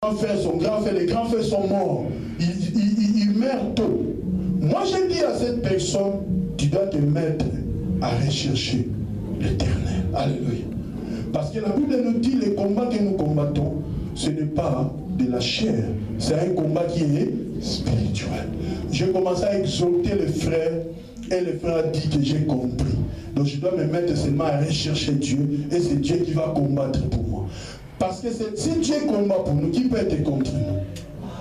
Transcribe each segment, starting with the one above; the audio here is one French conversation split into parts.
son grand frère, les grands frères sont morts. Ils meurent tôt. Moi, je dis à cette personne, tu dois te mettre à rechercher l'Éternel. Alléluia. Parce que la Bible nous dit, les combats que nous combattons, ce n'est pas de la chair. C'est un combat qui est spirituel. J'ai commencé à exhorter les frères, et le frère a dit que j'ai compris. Donc je dois me mettre seulement à rechercher Dieu, et c'est Dieu qui va combattre pour moi. Parce que si Dieu combat pour nous, qui peut être contre nous?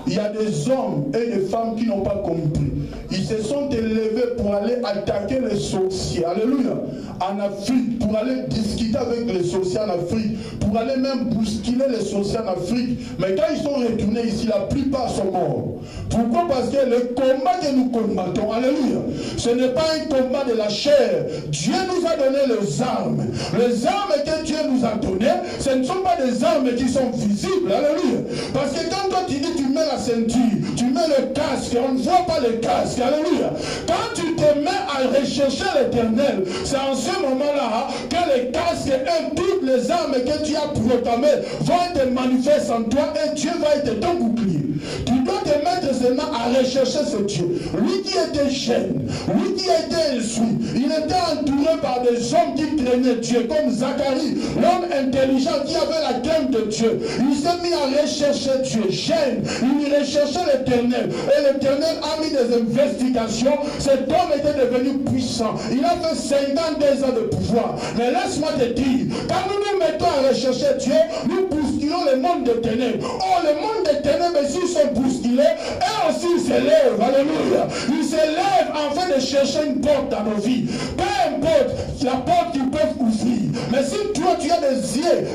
Il y a des hommes et des femmes qui n'ont pas compris. Ils se sont élevés pour aller attaquer les sorciers. Alléluia. En Afrique, pour aller discuter avec les sorciers en Afrique, pour aller même bousculer les sorciers en Afrique. Mais quand ils sont retournés ici, la plupart sont morts. Pourquoi? Parce que le combat que nous combattons, alléluia, ce n'est pas un combat de la chair. Dieu nous a donné les armes. Les armes que Dieu nous a données, ce ne sont pas des armes qui sont visibles. Alléluia. Parce que quand toi tu dis, tu mets la ceinture, tu mets le casque, on ne voit pas le casque. Alléluia. Quand tu te mets à rechercher l'Éternel, c'est en ce moment-là que les casques et toutes les armes que tu as proclamées vont être manifestes en toi et Dieu va être ton bouclier. Tu dois te mettre seulement à rechercher ce Dieu. Lui qui était jeune, lui qui était instruit, il était entouré par des hommes qui craignaient Dieu, comme Zacharie, l'homme intelligent qui avait la crainte de Dieu. Il s'est mis à rechercher Dieu, jeune, il recherchait l'Éternel. Et l'Éternel a mis des investigations. Cet homme était devenu puissant. Il a fait 52 ans de pouvoir. Mais laisse-moi te dire, quand nous nous mettons à rechercher Dieu, nous bousculons le monde des ténèbres. Oh, le monde des ténèbres, s'ils sont bousculés, eux aussi ils s'élèvent. Alléluia. Ils s'élèvent afin de chercher une porte dans nos vies. Peu importe la porte qu'ils peuvent ouvrir. Mais si toi, tu as des yeux,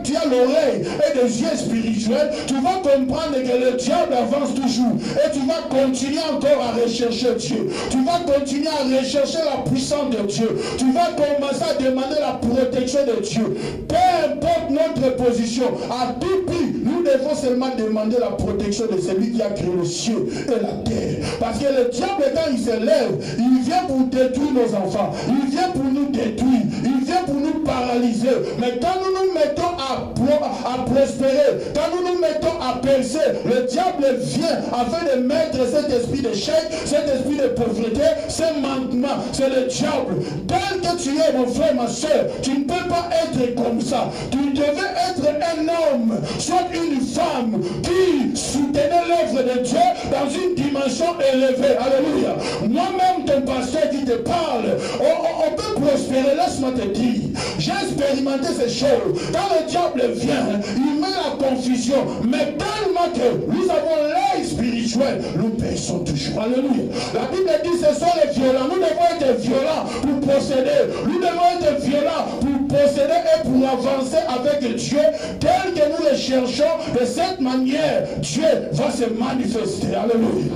tu as l'oreille et des yeux spirituels, tu vas comprendre que le diable avance toujours. Et tu vas continuer encore à rechercher Dieu. Tu vas continuer à rechercher la puissance de Dieu. Tu vas commencer à demander la protection de Dieu. Peu importe notre position, à tout prix, nous devons seulement demander la protection de celui qui a créé le ciel et la terre. Parce que le diable, quand il se lève, il vient pour détruire nos enfants. Il vient pour nous détruire. Il vient pour nous paralyser. Mais quand nous nous mettons à prospérer, quand nous nous mettons à percer, le diable vient afin de mettre cet esprit d'échec, cet esprit de pauvreté, ce manquement. C'est le diable. Tel que tu es, mon frère, ma soeur, tu ne peux pas être comme ça. Tu devais être un homme, soit une femme qui soutenait l'œuvre de Dieu dans une dimension élevée. Alléluia. Moi-même, ton pasteur qui te parle, on peut prospérer. Laisse-moi te dire, j'ai expérimenté ces choses. Quand le diable vient, il met la confusion. Mais tellement que nous avons l'œil spirituel, nous pêchons toujours. Alléluia. La Bible dit ce sont les violents. Nous devons être violents pour posséder. Nous devons être violents pour posséder et pour avancer avec Dieu. Tel que nous le cherchons, de cette manière, Dieu va se manifester. Alléluia.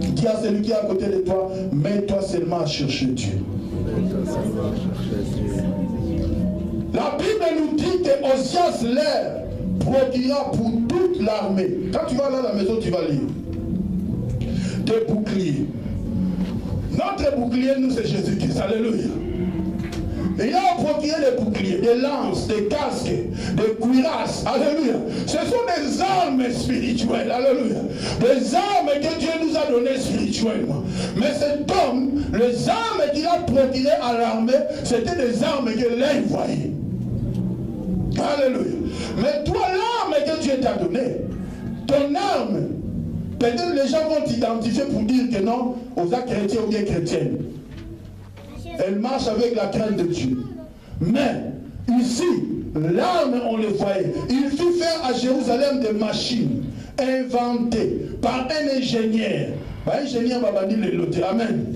Dis à celui qui est à côté de toi, mets-toi seulement à chercher Dieu. La Bible nous dit que Osias l'air produira pour toute l'armée. Quand tu vas là à la maison, tu vas lire. Des boucliers. Notre bouclier, nous, c'est Jésus-Christ. Alléluia. Il a procuré des boucliers, des lances, des casques, des cuirasses. Alléluia. Ce sont des armes spirituelles. Alléluia. Des armes que Dieu nous a données spirituellement. Mais cet homme, les armes qu'il a procurées à l'armée, c'était des armes que l'œil voyait. Alléluia. Mais toi, l'arme que Dieu t'a donnée, ton arme, peut-être les gens vont t'identifier pour dire que non, aux actes chrétiens ou bien chrétiennes. Elle marche avec la crainte de Dieu. Mais ici, l'arme, on le voyait. Il fit faire à Jérusalem des machines inventées par un ingénieur. Ingénieur Babani le loté. Amen.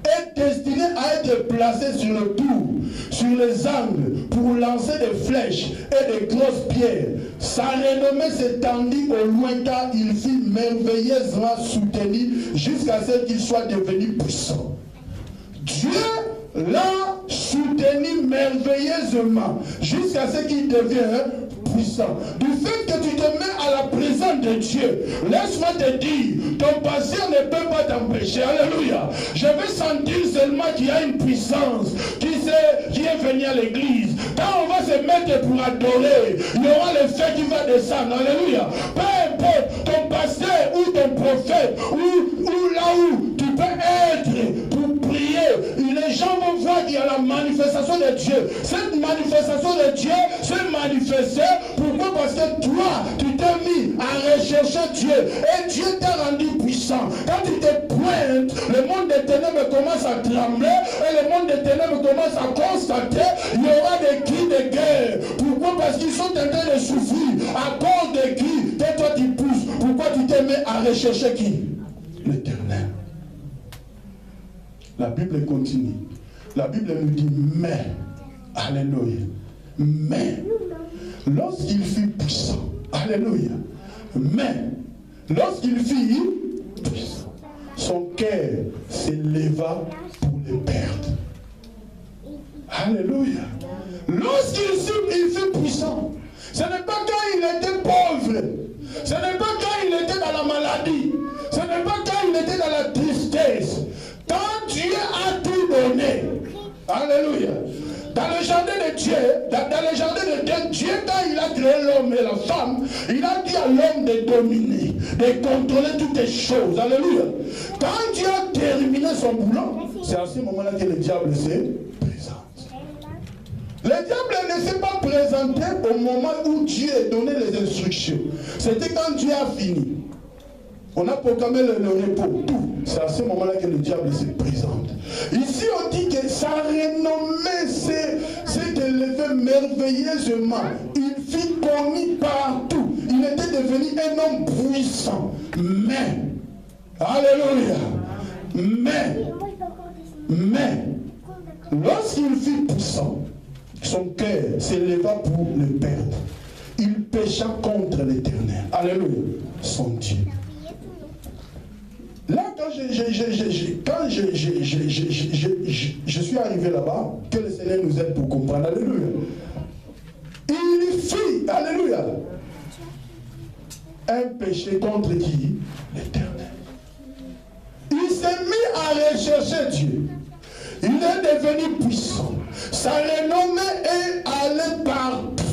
Et destiné à être placé sur le tour, sur les angles, pour lancer des flèches et des grosses pierres. Sa renommée s'étendit au loin car il fut merveilleusement soutenu jusqu'à ce qu'il soit devenu puissant. Dieu l'a soutenu merveilleusement jusqu'à ce qu'il devienne puissant. Du fait que tu te mets à la présence plan de Dieu. Laisse-moi te dire, ton passé ne peut pas t'empêcher. Alléluia. Je vais sentir seulement qu'il y a une puissance qui est venue à l'église. Quand on va se mettre pour adorer, il y aura le feu qui va descendre. Alléluia. Peu importe ton pasteur ou ton prophète, ou là où tu peux être pour prier, les gens vont voir qu'il y a la manifestation de Dieu. Cette manifestation de Dieu se manifeste. Pourquoi? Parce que toi, tu t'es mis à rechercher Dieu. Et Dieu t'a rendu puissant. Quand tu te pointes, le monde des ténèbres commence à trembler. Et le monde des ténèbres commence à constater il y aura des cris de guerre. Pourquoi? Parce qu'ils sont en train de souffrir. À cause des cris, et toi tu pousses. Pourquoi tu t'es mis à rechercher qui? L'Éternel. La Bible continue. La Bible nous dit, mais, alléluia, mais, lorsqu'il fut puissant, alléluia, mais, lorsqu'il fut puissant, son cœur s'éleva pour le perdre. Alléluia. Lorsqu'il fut puissant, ce n'est pas quand il était pauvre, ce n'est pas quand il était dans la maladie, ce n'est pas quand il était dans la tristesse. Quand Dieu a tout donné, alléluia, dans le jardin de Dieu, dans le jardin de Dieu, quand il a créé l'homme et la femme, il a dit à l'homme de dominer, de contrôler toutes les choses, alléluia. Quand Dieu a terminé son boulot, c'est à ce moment-là que le diable s'est présenté. Le diable ne s'est pas présenté au moment où Dieu a donné les instructions. C'était quand Dieu a fini. On a proclamé le repos, tout. C'est à ce moment-là que le diable se présente. Ici, on dit que sa renommée s'est élevée merveilleusement. Il fut connu partout. Il était devenu un homme puissant. Mais, alléluia, mais, lorsqu'il fut puissant, son cœur s'éleva pour le perdre. Il pécha contre l'Éternel. Alléluia, son Dieu. Là, quand je suis arrivé là-bas, que le Seigneur nous aide pour comprendre, alléluia. Il fit, alléluia, un péché contre qui? L'Éternel. Il s'est mis à rechercher Dieu. Il est devenu puissant. Sa renommée est allée partout.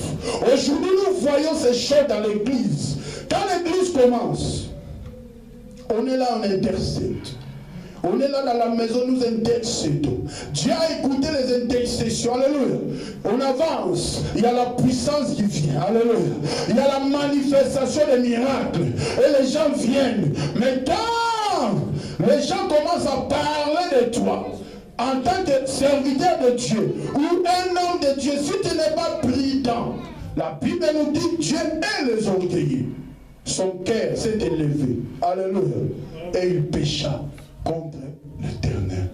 Aujourd'hui, nous voyons ces choses dans l'église. Quand l'église commence, on est là, on intercède. On est là dans la maison, nous intercédons. Dieu a écouté les intercessions. Alléluia. On avance. Il y a la puissance qui vient. Alléluia. Il y a la manifestation des miracles. Et les gens viennent. Mais quand les gens commencent à parler de toi, en tant que serviteur de Dieu, ou un homme de Dieu, si tu n'es pas prudent, la Bible nous dit Dieu est les orgueilleux. Son cœur s'est élevé. Alléluia. Et il pécha contre l'Éternel.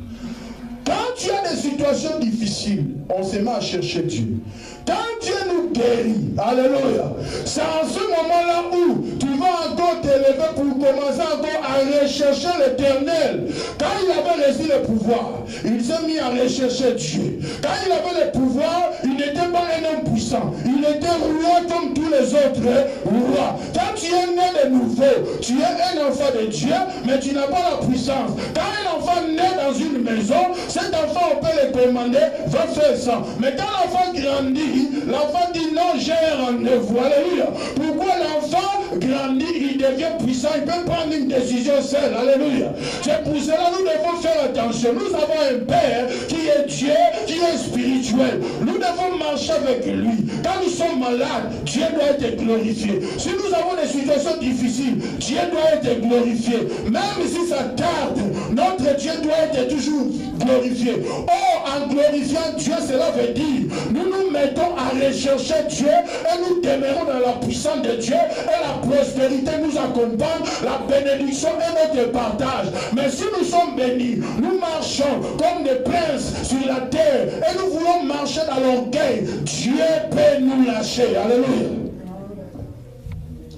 Quand tu as des situations difficiles, on se met à chercher Dieu. Quand Dieu nous guérit, alléluia, c'est en ce moment-là où tu vas encore t'élever pour commencer encore à rechercher l'Éternel. Quand il avait reçu le pouvoir, il s'est mis à rechercher Dieu. Quand il avait le pouvoir, il n'était pas un homme puissant. Il était roi comme tous les autres rois. Quand tu es né de nouveau, tu es un enfant de Dieu, mais tu n'as pas la puissance. Quand un enfant naît dans une maison, cet enfant, on peut le commander, va faire ça. Mais quand l'enfant grandit, l'enfant dit non, j'ai un rendez-vous. Alléluia. Pourquoi l'enfant grandit, il devient puissant, il peut prendre une décision seule. Alléluia. C'est pour cela que nous devons faire attention. Nous avons un Père qui est Dieu, qui est spirituel. Nous devons marcher avec lui. Quand nous sommes malades, Dieu doit être glorifié. Si nous avons des situations difficiles, Dieu doit être glorifié. Même si ça tarde, notre Dieu doit être toujours glorifié. Oh, en glorifiant Dieu, cela veut dire, nous nous mettons à rechercher Dieu et nous demeurons dans la puissance de Dieu et la prospérité nous accompagne, la bénédiction est notre partage. Mais si nous sommes bénis, nous marchons comme des princes sur la terre et nous voulons marcher dans l'orgueil, Dieu peut nous lâcher. Alléluia.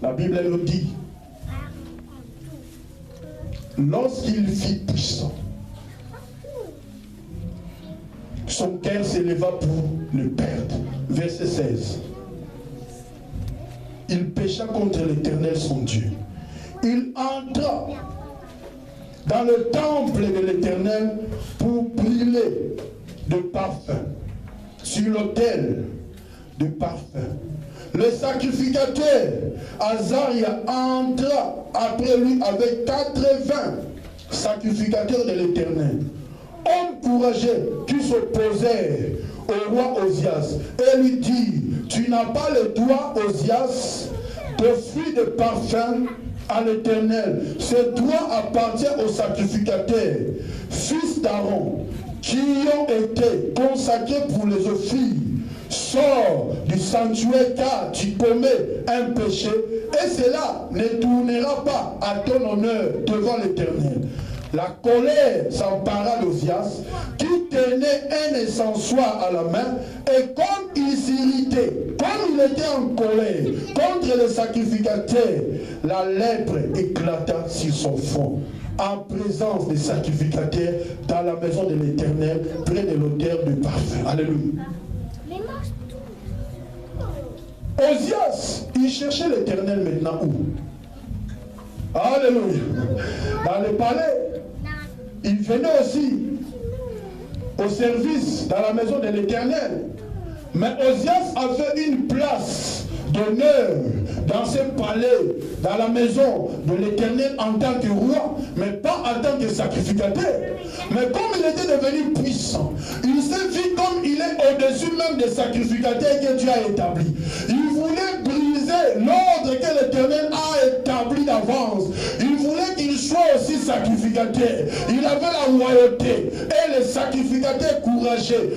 La Bible nous dit, lorsqu'il fit puissant, son cœur s'éleva pour le perdre. Verset 16. il pécha contre l'Éternel son Dieu. Il entra dans le temple de l'Éternel pour brûler de parfum sur l'autel de parfum. Le sacrificateur Azaria entra après lui avec 80 sacrificateurs de l'Éternel, hommes courageux qui s'opposèrent au roi Osias et lui dit: tu n'as pas le droit, Osias, d'offrir de parfum à l'Éternel. Ce droit appartient aux sacrificateurs, fils d'Aaron, qui ont été consacrés pour les offrir. Sors du sanctuaire car tu commets un péché et cela ne tournera pas à ton honneur devant l'Éternel. La colère s'empara d'Osias, qui tenait un encensoir à la main, et comme il s'irritait, comme il était en colère contre le sacrificateur, la lèpre éclata sur son front, en présence des sacrificateurs dans la maison de l'Éternel, près de l'autel de parfum. Alléluia. Osias, il cherchait l'Éternel maintenant où? Alléluia. Dans le palais. Il venait aussi au service dans la maison de l'Éternel. Mais Osias avait une place d'honneur dans ce palais, dans la maison de l'Éternel en tant que roi, mais pas en tant que sacrificateur. Mais comme il était devenu puissant, il s'est vu comme il est au-dessus même des sacrificateurs que Dieu a établis. Il voulait briser l'ordre que l'Éternel a établi d'avance. Il voulait qu'il soit aussi sacrificateur. Il avait la royauté. Et les sacrificateurs courageux,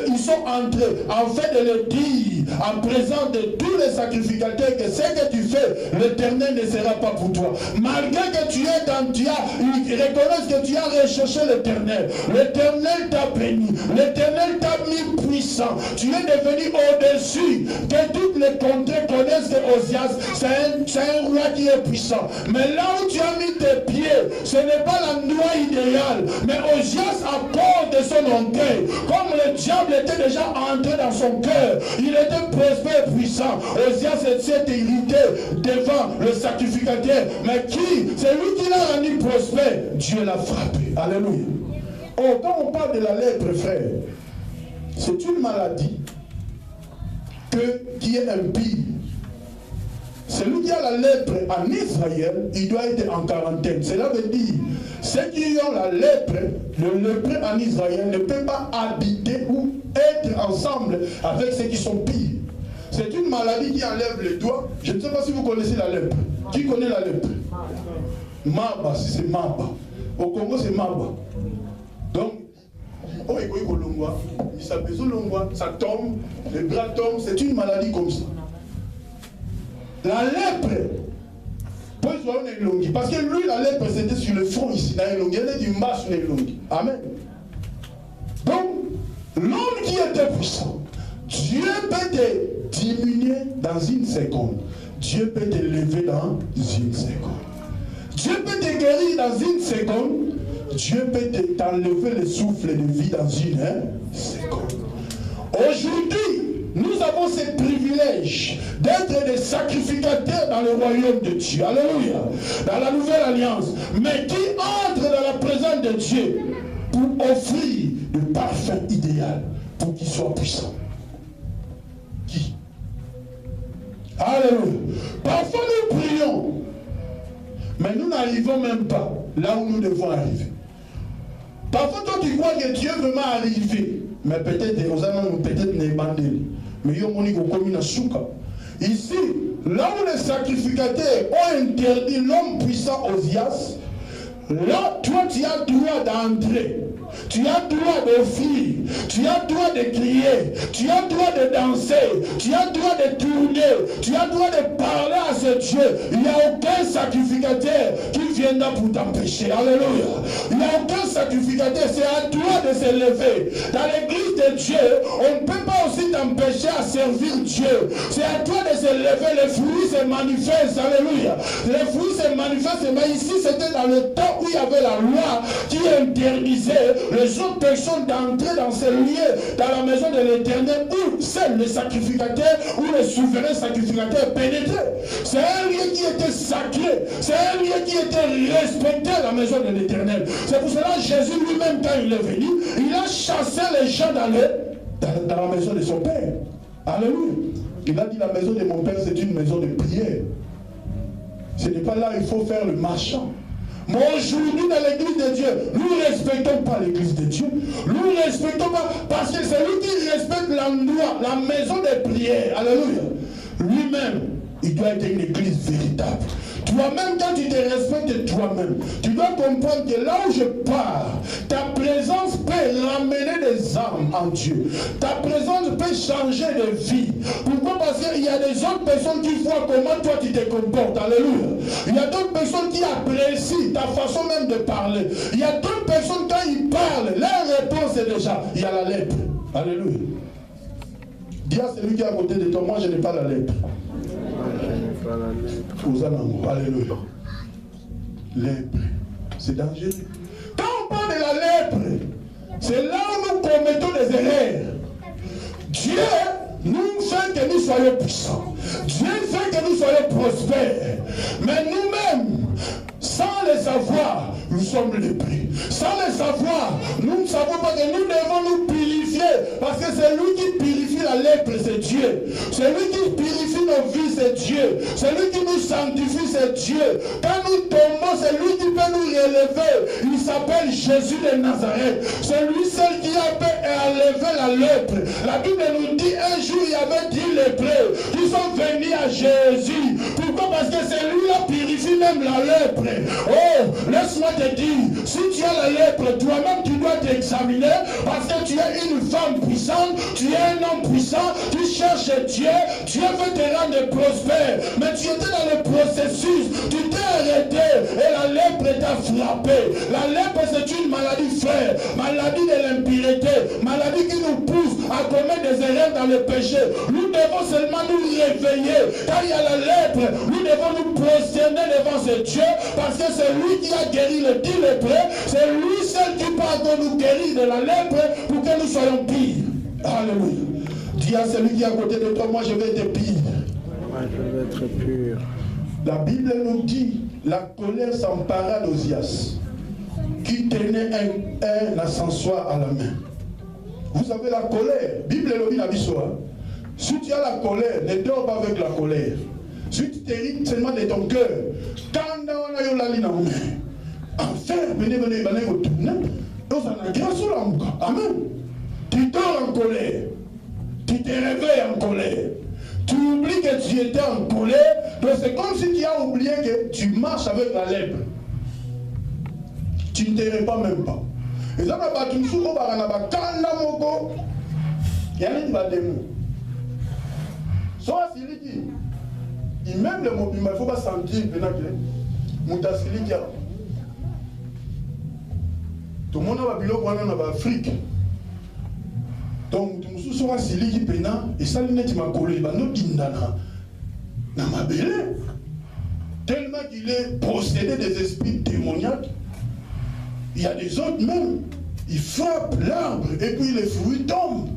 ils sont entrés en fait de le dire en présence de tous les sacrificateurs que ce que tu fais, l'Éternel ne sera pas pour toi. Malgré que tu es dans Dieu, ils reconnaissent que tu as recherché l'Éternel. L'Éternel t'a béni. L'Éternel t'a mis puissant. Tu es devenu au-dessus. Que toutes les contrées connaissent que Osias, c'est un roi qui est puissant. Mais là où tu as mis tes pieds, ce n'est pas l'endroit idéal. Mais Osias, à cause de son orgueil, comme le diable était déjà entré dans son cœur, il était prospère et puissant. Osias s'est irrité devant le sacrificateur. Mais qui? C'est lui qui l'a rendu prospère. Dieu l'a frappé. Alléluia. Oh, quand on parle de la lèpre, frère, c'est une maladie qui est impie. Celui qui a la lèpre en Israël, il doit être en quarantaine. Cela veut dire, ceux qui ont la lèpre, le lépreux en Israël ne peut pas habiter ou être ensemble avec ceux qui sont pires. C'est une maladie qui enlève les doigts. Je ne sais pas si vous connaissez la lèpre. Qui connaît la lèpre? Maba, si c'est Maba. Au Congo, c'est Maba. Donc, ça tombe, les bras tombent, c'est une maladie comme ça. La lèpre, parce que lui, la lèpre, c'était sur le front ici, dans les longues. Il y avait du mal sur les longues. Amen. Donc, l'homme qui était puissant, Dieu peut te diminuer dans une seconde. Dieu peut te lever dans une seconde. Dieu peut te guérir dans une seconde. Dieu peut t'enlever le souffle de vie dans une seconde. Aujourd'hui, nous avons ce privilège d'être des sacrificateurs dans le royaume de Dieu. Alléluia. Dans la nouvelle alliance. Mais qui entre dans la présence de Dieu pour offrir le parfum idéal pour qu'il soit puissant. Qui? Alléluia. Parfois nous prions, mais nous n'arrivons même pas là où nous devons arriver. Parfois toi tu crois que Dieu veut m'arriver, mais peut-être n'est bandé. Mais yo moni ko komi na souka. Ici, là où les sacrificateurs ont interdit l'homme puissant Osias, là toi tu as droit d'entrer. Tu as droit d'offrir, tu as droit de crier, tu as droit de danser, tu as droit de tourner, tu as droit de parler à ce Dieu, il n'y a aucun sacrificateur qui viendra pour t'empêcher. Alléluia. Il n'y a aucun sacrificateur. C'est à toi de s'élever. Dans l'église de Dieu, on ne peut pas aussi t'empêcher à servir Dieu. C'est à toi de s'élever. Les fruits se manifestent. Alléluia. Les fruits se manifestent. Mais ici, c'était dans le temps où il y avait la loi qui interdisait les autres personnes d'entrer dans ce lieu, dans la maison de l'Éternel, où seul le sacrificateur ou le souverain sacrificateur pénétrait. C'est un lieu qui était sacré. C'est un lieu qui était respecté à la maison de l'Éternel. C'est pour cela que Jésus lui-même, quand il est venu, il a chassé les gens dans la maison de son Père. Alléluia. Il a dit, la maison de mon Père, c'est une maison de prière. Ce n'est pas là où il faut faire le marchand. Mais aujourd'hui, dans l'église de Dieu, nous ne respectons pas l'église de Dieu. Nous ne respectons pas, parce que c'est lui qui respecte l'endroit, la maison de prière. Alléluia. Lui-même, il doit être une église véritable. Toi-même, quand tu te respectes toi-même, tu dois comprendre que là où je pars, ta présence peut ramener des âmes en Dieu. Ta présence peut changer de vie. Pourquoi? Parce qu'il y a des autres personnes qui voient comment toi tu te comportes. Alléluia. Il y a d'autres personnes qui apprécient ta façon même de parler. Il y a d'autres personnes, quand ils parlent, leur réponse est déjà, il y a la lèpre. Alléluia. Dis à celui qui est à côté de toi, moi je n'ai pas la lèpre. Alléluia. Lèpre, c'est dangereux. Quand on parle de la lèpre, c'est là où nous commettons des erreurs. Dieu nous fait que nous soyons puissants. Dieu fait que nous soyons prospères. Mais nous-mêmes, sans le savoir, nous sommes lépreux. Sans le savoir, nous ne savons pas que nous devons nous purifier. Parce que c'est lui qui purifie la lèpre, c'est Dieu. C'est lui qui purifie nos vies, c'est Dieu. C'est lui qui nous sanctifie, c'est Dieu. Quand nous tombons, c'est lui qui peut nous relever. Il s'appelle Jésus de Nazareth. C'est lui seul qui a pu enlever la lèpre. La Bible nous dit, un jour, il y avait 10 lépreux qui sont venus à Jésus. Pourquoi? Parce que c'est lui qui purifie même la lèpre. Oh, laisse-moi te dire, si tu as la lèpre, toi-même tu dois t'examiner parce que tu es une femme puissante, tu es un homme puissant, tu cherches Dieu, Dieu veut te rendre prospère, mais tu étais dans le processus, tu t'es arrêté et la lèpre t'a frappé. La lèpre c'est une maladie, frère, maladie de l'impureté, maladie qui nous pousse à commettre des erreurs dans le péché. Nous devons seulement nous réveiller. Quand il y a la lèpre, nous devons nous prosterner devant ce Dieu parce que c'est lui qui a guéri les 10 lépreux, c'est lui seul qui peut encore nous guérir de la lèpre pour que nous soyons pires. Alléluia. Dis à celui qui est à côté de toi, moi je vais être pire. Moi je vais être pur. La Bible nous dit, la colère s'empara d'Ozias, qui tenait un ascensoir à la main. Vous savez la colère, Bible le dit la Bissoa. Si tu as la colère, ne dors pas avec la colère. Si tu t'hérites seulement de ton cœur, quand on a eu la ligne en main, enfer, venez, retourner, dans un grâce sur la mouka. Amen. Tu dors en colère, tu te réveilles en colère, tu oublies que tu étais en colère, donc c'est comme si tu as oublié que tu marches avec la lèpre. Tu ne te réveilles même pas. Et ça, tu me souviens, il y a un démon. Soit s'il dit, il même le mot, il ne faut pas sentir que Moutasiliki. Tout le monde a un biloko en Afrique. Donc, tout le monde soit Siliki Pena, et ça n'est pas collé, il va nous dire dans ma belle. Tellement qu'il est possédé des esprits démoniaques, il y a des autres même, ils frappent l'arbre et puis les fruits tombent.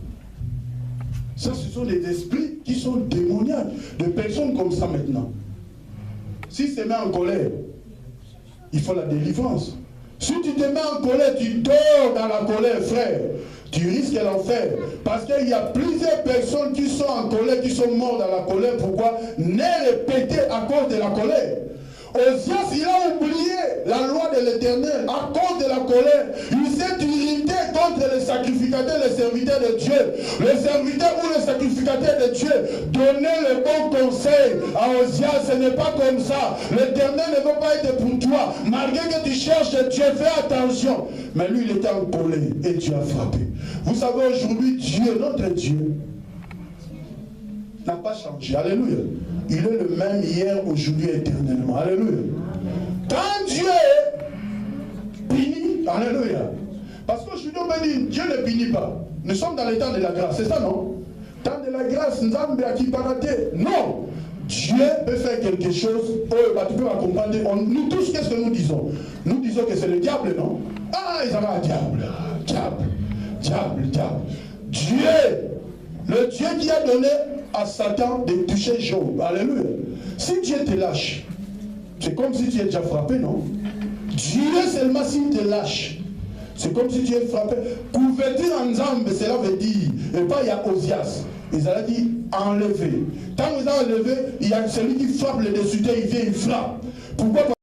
Ça, ce sont des esprits qui sont démoniaques, de personnes comme ça maintenant. Si tu te mets en colère, il faut la délivrance. Si tu te mets en colère, tu dors dans la colère, frère. Tu risques l'enfer. Parce qu'il y a plusieurs personnes qui sont en colère, qui sont mortes dans la colère. Pourquoi? N'est répété à cause de la colère. Ozias, il a oublié la loi de l'Éternel à cause de la colère. Il s'est irrité contre les sacrificateurs, les serviteurs de Dieu. Les serviteurs ou les sacrificateurs de Dieu donnaient le bon conseil à Ozias. Ce n'est pas comme ça. L'Éternel ne veut pas être pour toi. Malgré que tu cherches Dieu, fais attention. Mais lui, il était en colère et Dieu a frappé. Vous savez, aujourd'hui, Dieu, notre Dieu, n'a pas changé. Alléluia. Il est le même hier, aujourd'hui, éternellement. Alléluia. Quand Dieu punit, alléluia. Parce qu'aujourd'hui, on va dire, Dieu ne punit pas. Nous sommes dans l'état de la grâce, c'est ça, non? Temps de la grâce, Nzambe a qui paraté. Non! Dieu peut faire quelque chose. Oh, bah, tu peux m'accompagner. Nous tous, qu'est-ce que nous disons? Nous disons que c'est le diable, non? Ah, ils ont un diable. Diable. Dieu, le Dieu qui a donné à Satan de toucher Job. Alléluia. Si Dieu te lâche, c'est comme si tu es déjà frappé, non? Dieu seulement s'il te lâche, c'est comme si tu es frappé. Couverture en Nzambe, cela veut dire, et pas il y a Osias. Ils allaient dire enlever. Quand vous avez enlevé, il y a celui qui frappe le dessus, il vient, il frappe. Pourquoi?